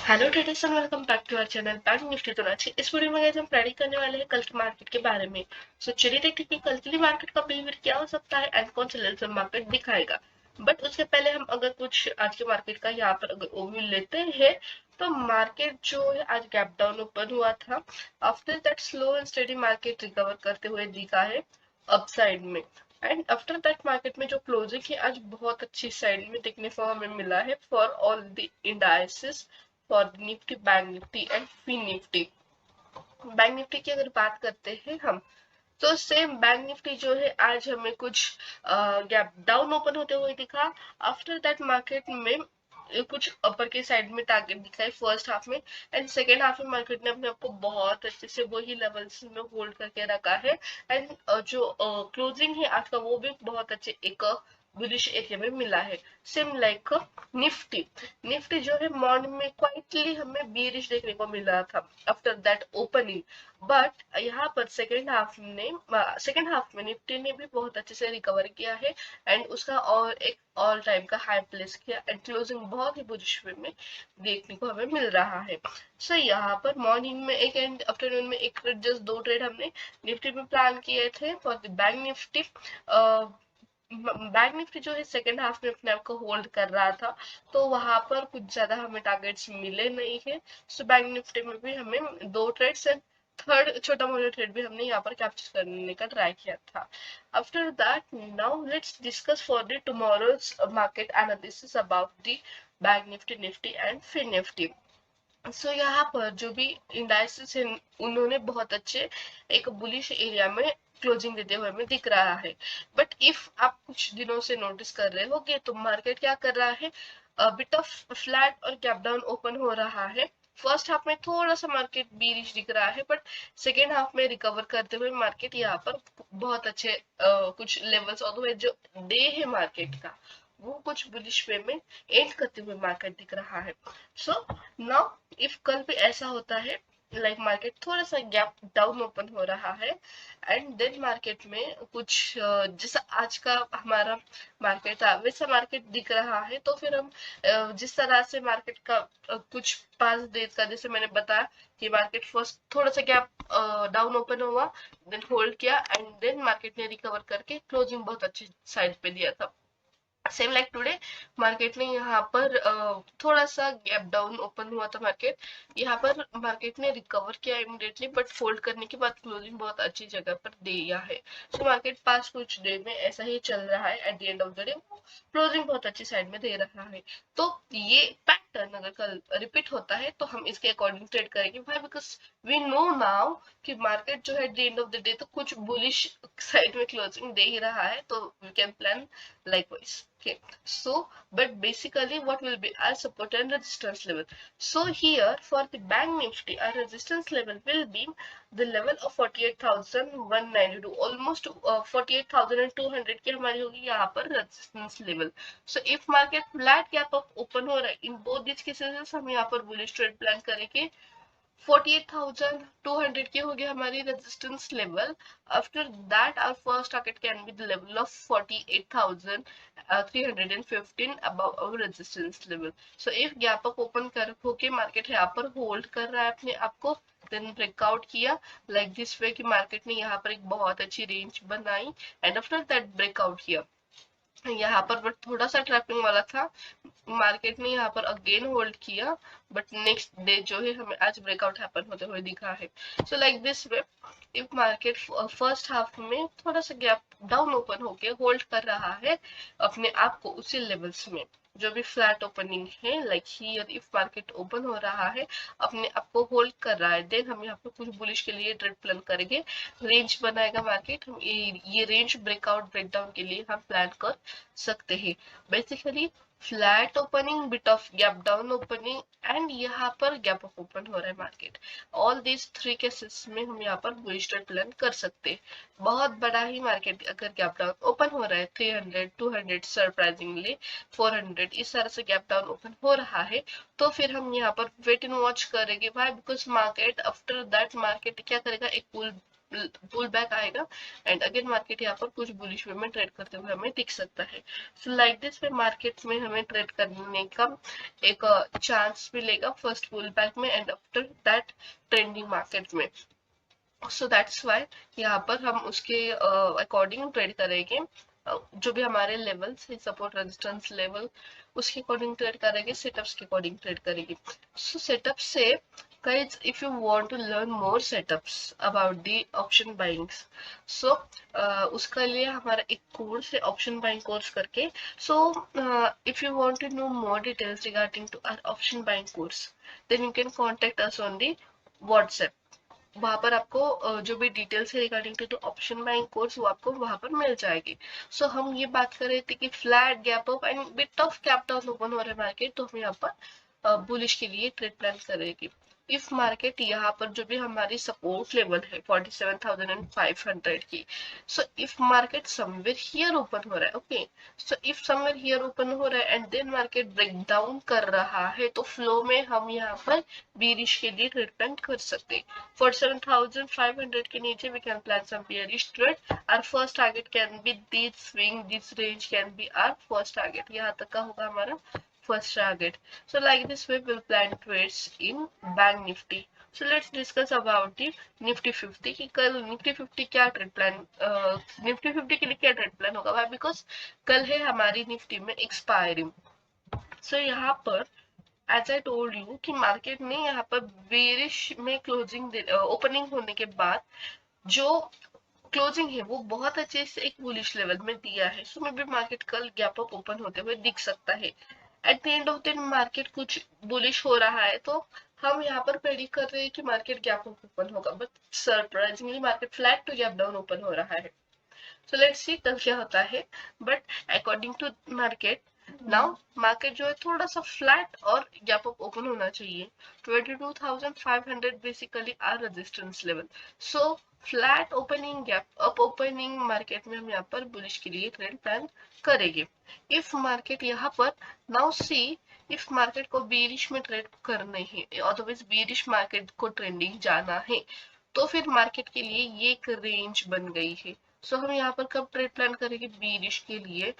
Hello traders and welcome back to our channel bank Nifty तो आज इस वीडियो में हम प्रेडिक्ट करने वाले हैं कल की मार्केट के बारे में। सो चलिए देखते हैं कि कल के लिए मार्केट का बिहेवियर क्या हो सकता है एंड कौन से लेवल पे मार्केट दिखाएगा। बट उसके पहले हम अगर कुछ आज के मार्केट का यहाँ पर अगर ओवरव्यू लेते हैं तो मार्केट जो है आज गैप डाउन ओपन हुआ था। After that slow and steady market recover करते हुए दिखा है अपसाइड में। एंड आफ्टर दैट मार्केट में जो क्लोजिंग है आज बहुत अच्छी साइड में देखने को हमें मिला है for all the indices, for Nifty, bank Nifty and fin Nifty. Bank Nifty की अगर बात करते हैं हम, तो सेम बैंक निफ्टी जो है आज हमें कुछ गैप डाउन ओपन होते हुए दिखा। आफ्टर दैट मार्केट में कुछ अपर के साइड में टारगेट दिखाई फर्स्ट हाफ में एंड सेकेंड हाफ में मार्केट ने अपने आप को बहुत अच्छे से वही लेवल्स में होल्ड करके रखा है। एंड जो क्लोजिंग है आज का वो भी बहुत अच्छे एक बुलिश एरिया में मिला है। सेम लाइक निफ्टी, निफ्टी जो है मॉर्निंग में क्वाइटली हमें बीरिश देखने को मिला था आफ्टर दैट ओपनिंग। बट यहाँ पर सेकेंड हाफ में निफ्टी ने भी बहुत अच्छे से रिकवर किया है एंड उसका और एक ऑल टाइम का हाई प्लेस किया एंड क्लोजिंग बहुत ही बुलिश वे में देखने को हमें मिल रहा है। सो यहाँ पर मॉर्निंग में एक एंड आफ्टरनून में एक ट्रेड, जस्ट दो ट्रेड हमने निफ्टी में प्लान किए थे for the Bank Nifty. Bank Nifty जो है सेकेंड हाफ में अपने आप को होल्ड कर रहा था, तो वहां पर कुछ ज्यादा हमें टारगेट्स मिले नहीं है। सो बैंक निफ्टी में भी हमें दो ट्रेड्स एंड थर्ड छोटा मोटा ट्रेड भी हमने यहाँ पर कैप्चर करने का ट्राई किया था। After that now let's discuss for the tomorrow's market analysis about the Bank Nifty, Nifty and fin Nifty. So यहाँ पर जो भी इंडाइसेस है उन्होंने बहुत अच्छे एक बुलिश एरिया में क्लोजिंग देते हुए हमें दिख रहा है। बट इफ आप कुछ दिनों से नोटिस कर रहे होगे तो मार्केट क्या कर रहा है, बिट ऑफ फ्लैट और गैप डाउन ओपन हो रहा है। फर्स्ट हाफ में थोड़ा सा मार्केट बीरिश दिख रहा है बट सेकेंड हाफ में रिकवर करते हुए मार्केट यहाँ पर बहुत अच्छे कुछ लेवल्स और जो डे है मार्केट का वो कुछ बुलिश वे में एंड करते हुए मार्केट दिख रहा है। सो नाउ इफ कल भी ऐसा होता है लाइक मार्केट थोड़ा सा गैप डाउन ओपन हो रहा है एंड देन मार्केट में कुछ जैसा आज का हमारा मार्केट था वैसा मार्केट दिख रहा है, तो फिर हम जिस तरह से मार्केट का कुछ 5 डेज का जैसे मैंने बताया कि मार्केट फर्स्ट थोड़ा सा गैप डाउन ओपन हुआ, देन होल्ड किया एंड देन मार्केट ने रिकवर करके क्लोजिंग बहुत अच्छी साइड पे दिया था। सेम लाइक टुडे मार्केट ने यहाँ पर थोड़ा सा गैप डाउन ओपन हुआ था मार्केट, यहाँ पर मार्केट ने रिकवर किया इमिडिएटली बट फोल्ड करने के बाद क्लोजिंग बहुत अच्छी जगह पर दिया है। सो मार्केट पास कुछ डे में ऐसा ही चल रहा है, at the end of the day closing बहुत अच्छी साइड में दे रहा है। तो ये पैटर्न अगर कल रिपीट होता है तो हम इसके अकॉर्डिंग ट्रेड करेंगे। भाई बिकॉज वी नो नाउ कि मार्केट जो है at the end of the day तो कुछ बुलिश साइड में क्लोजिंग दे ही रहा है, तो we can plan likewise. Okay, so but basically what will be our support and resistance level. So here for the bank nifty our resistance level will be the level of 48,192, almost 48,200 की हमारी होगी यहाँ पर resistance level. So if market flat gap up open हो रहा है in both these cases हम यहाँ पर bullish trade plan करेंगे। 48,200 की होगी हमारी resistance level. After that our first target can be the level of 48,315 above our resistance level. So if gap up open कर होके मार्केट यहाँ पर होल्ड कर रहा है अपने आप को, देन ब्रेकआउट किया लाइक दिस वे कि मार्केट ने यहाँ पर एक बहुत अच्छी रेंज बनाई एंड आफ्टर दैट ब्रेकआउट किया यहाँ पर, बट थोड़ा सा ट्रैपिंग वाला था। मार्केट ने यहाँ पर अगेन होल्ड किया बट नेक्स्ट डे जो है हमें आज ब्रेकआउट हैपन होते हुए दिखा है। So like this way if market first half में थोड़ा सा गैप डाउन ओपन होके होल्ड कर रहा है अपने आप को उसी लेवल्स में जो भी फ्लैट ओपनिंग है like here if market open हो रहा है अपने आप को होल्ड कर रहा है, देन हम यहाँ पे कुछ बुलिश के लिए ट्रेड प्लान करेंगे। रेंज बनाएगा मार्केट, हम ये रेंज ब्रेकआउट ब्रेकडाउन के लिए हम प्लान कर सकते हैं। Basically flat opening, bit of gap down opening and यहाँ पर गैप अप ओपन हो रहा है market, all these three cases में हम यहाँ पर बुलिश ट्रेड प्लान कर सकते हैं। बहुत बड़ा ही मार्केट अगर गैप डाउन ओपन हो रहा है 300, 200, सरप्राइजिंगली 400 इस तरह से गैप डाउन ओपन हो रहा है, तो फिर हम यहाँ पर वेट एंड वॉच करेंगे भाई because market after that market क्या करेगा, एक पुल बैक आएगा एंड अगेन मार्केट यहाँ पर कुछ बुलिश वे में ट्रेड करते हुए हमें दिख सकता है। So like this way market में हमें ट्रेड करने का एक चांस मिलेगा फर्स्ट पुल बैक में and after that trending market में। सो दैट्स वाई यहाँ पर हम उसके अकॉर्डिंग ट्रेड करेंगे। जो भी हमारे लेवल्स है सपोर्ट रेजिस्टेंस लेवल उसके अकॉर्डिंग ट्रेड करेंगे, सेटअप्स के अकॉर्डिंग ट्रेड करेंगे। सो सेटअप से guys if you want to learn more setups about the option buyings, so उसका लिए हमारा एक कोर्स है ऑप्शन बाइंग कोर्स करके। so if you want to know more details regarding to our option buying course then you can contact us on the WhatsApp। वहां पर आपको जो भी डिटेल्स है regarding to option buying course वो आपको वहां पर मिल जाएगी। सो हम ये बात कर रहे थे कि flat gap up and bit of gap down open हो रहा है मार्केट, तो हम यहाँ पर बुलिश के लिए ट्रेड प्लान करेंगे। इफ मार्केट यहाँ पर जो भी हमारी सपोर्ट लेवल है 47,500 की, so if market somewhere here open हो रहा है, okay, so if somewhere here open हो रहा है and then market break down कर रहा है तो फ्लो में हम यहाँ पर बीरिश के लिए ट्रेड प्लान कर सकते हैं। 47,500 के नीचे we can plan some bearish trade। Our first target can be this swing, this range can be our first target। यहाँ तक का होगा हमारा first target। So like this way we'll plan trades in Bank Nifty। So let's discuss about the Nifty 50 कि कल Nifty 50 क्या trade plan, Nifty 50 के लिए क्या ट्रेड प्लान होगा। Why? Because कल है हमारी निफ्टी में एक्सपायरी। So यहाँ पर एज आई टोल्ड यू कि मार्केट ने यहाँ पर बेरिश में क्लोजिंग ओपनिंग होने के बाद जो क्लोजिंग है वो बहुत अच्छे से एक बुलिश लेवल में दिया है। सो मे बी मार्केट कल गैप अप ओपन होते हुए दिख सकता है। At the end of the market कुछ बुलिश हो रहा है तो हम यहाँ पर प्रेडिक्ट कर रहे हैं कि मार्केट गैप अप ओपन होगा, but surprisingly market flat to gap down open हो रहा है। सो लेट्स सी कल क्या होता है। But according to market now market जो है थोड़ा सा फ्लैट और गैप अप ओपन होना चाहिए। 22,500 basically our resistance level. So flat opening gap up opening market में हम यहाँ पर बुलिश के लिए ट्रेड प्लान करेंगे। इफ मार्केट यहाँ पर नाउ सी इफ मार्केट को बीरिश में ट्रेड करना है, अदरवाइज बीरिश मार्केट को ट्रेंडिंग जाना है तो फिर मार्केट के लिए ये एक रेंज बन गई है। सो हम यहाँ पर कब ट्रेड प्लान करेंगे बीरिश के लिए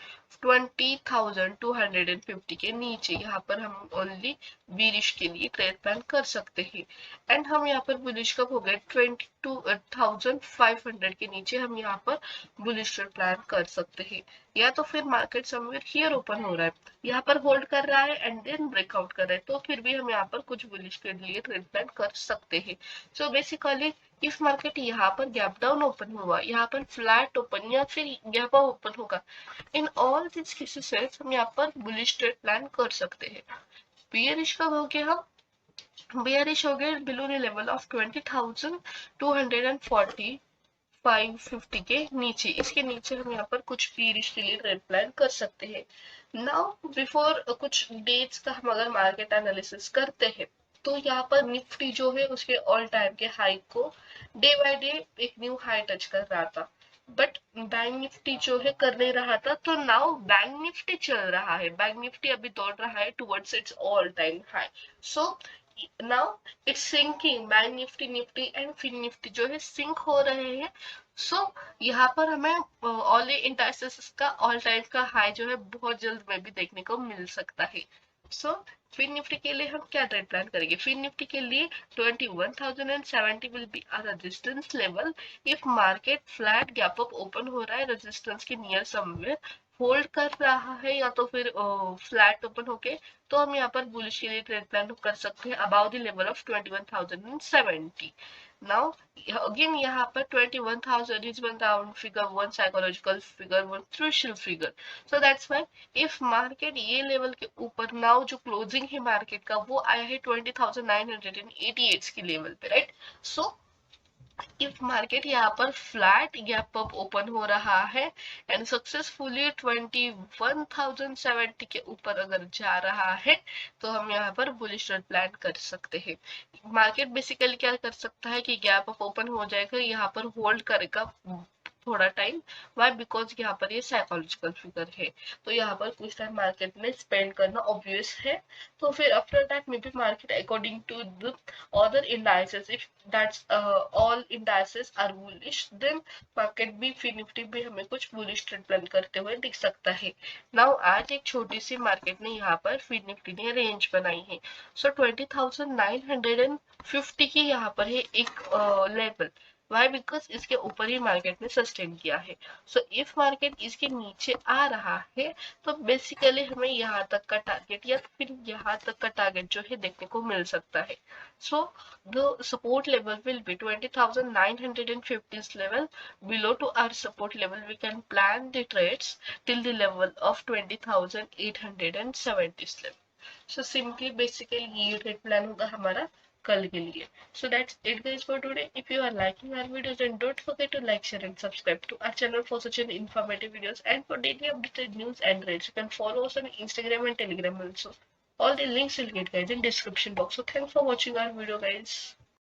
20,250 के नीचे यहाँ पर हम ओनली बीरिश के लिए ट्रेड प्लान कर सकते हैं। एंड हम यहाँ पर बुलिश कब हो गए 22,500 के नीचे हम यहाँ पर बुलिश ट्रेड प्लान कर सकते हैं। या तो फिर मार्केट समवेयर हियर ओपन हो रहा है, यहाँ पर होल्ड कर रहा है एंड देन ब्रेकआउट कर रहा है तो फिर भी हम यहाँ पर कुछ बुलिश के लिए ट्रेड प्लान कर सकते हैं। सो बेसिकली इफ मार्केट यहाँ पर गैप डाउन ओपन हुआ, यहाँ पर फ्लैट ओपन या फिर गैप अप ओपन होगा, इन ऑल दिस केसेस हम यहाँ पर बुलिश ट्रेड प्लान कर सकते हैं। बियरिश कब हो गया, हम बियरिश हो गए बिलो द लेवल ऑफ 20,240 550 के नीचे, इसके नीचे हम यहाँ पर कुछ पीरियड्स के लिए ट्रेड प्लान कर सकते हैं। नाउ बिफोर कुछ डेट्स का हम अगर मार्केट एनालिसिस करते हैं तो यहाँ पर निफ्टी जो है उसके ऑल टाइम के हाई को डे बाय डे एक न्यू हाई टच कर रहा था, बट बैंक निफ्टी जो है कर नहीं रहा था। तो नाउ बैंक निफ्टी चल रहा है, बैंक निफ्टी अभी दौड़ रहा है towards its all time high. So now it's sinking, bank Nifty Nifty and fin Nifty जो है सिंक हो रहे हैं। सो यहाँ पर हमें ऑल इंडाइसेस का ऑल टाइम का हाई जो है बहुत जल्द में भी देखने को मिल सकता है। सो फिन निफ्टी के लिए हम क्या ट्रेड प्लान करेंगे, फिन निफ्टी के लिए 21,070 will be our resistance level. If market flat gap up open हो रहा है रेजिस्टेंस के नियर समवेयर होल्ड कर रहा है या तो फिर फ्लैट ओपन होके तो हम यहाँ पर बुलिश के लिए ट्रेड प्लान कर सकते हैं about the level of 21,070। Now again यहाँ पर 21,000 is one round figure, one psychological figure, one crucial figure। so that's why if market ये लेवल के ऊपर नाउ जो क्लोजिंग है मार्केट का वो आया है 20,988 की लेवल पे, राइट। सो इफ मार्केट यहाँ पर फ्लैट गैप अप ओपन हो रहा है एंड सक्सेसफुली 21,070 के ऊपर अगर जा रहा है तो हम यहाँ पर बुलिश ट्रेड प्लान कर सकते हैं। मार्केट बेसिकली क्या कर सकता है कि गैप अप ओपन हो जाएगा, यहाँ पर होल्ड करेगा थोड़ा टाइम। वाई? बिकॉज यहाँ पर ये साइकोलॉजिकल फिगर है, तो यहाँ पर कुछ टाइम मार्केट में स्पेंड करना ऑब्वियस है। तो फिर after that maybe market according to the other indices, if that's all indices are bullish, then market भी फिर निफ्टी भी हमें कुछ बुलिश ट्रेंड प्लान करते हुए दिख सकता है। नाउ आज एक छोटी सी मार्केट ने यहाँ पर फिर निफ्टी ने रेंज बनाई है। सो 20,950 की यहाँ पर है एक लेवल। वाई? बिकॉज इसके ऊपर ही मार्केट ने सस्टेन किया है। सो इफ मार्केट इसके नीचे आ रहा है तो बेसिकली हमें यहाँ तक का टारगेट या फिर यहाँ तक का टारगेट जो है देखने को मिल सकता है। So the support level will be 20,950 level. Below to our support level we can plan the trades till the level of 20,870 level. So simply basically ये trade plan होगा हमारा कल के लिए। So that's it guys for today. If you are liking our videos, then don't forget to like, share and subscribe to our channel for such an informative videos and for daily updated news and trades. You can follow us on Instagram and Telegram also. All the links will get guys in description box. So thanks for watching our video guys.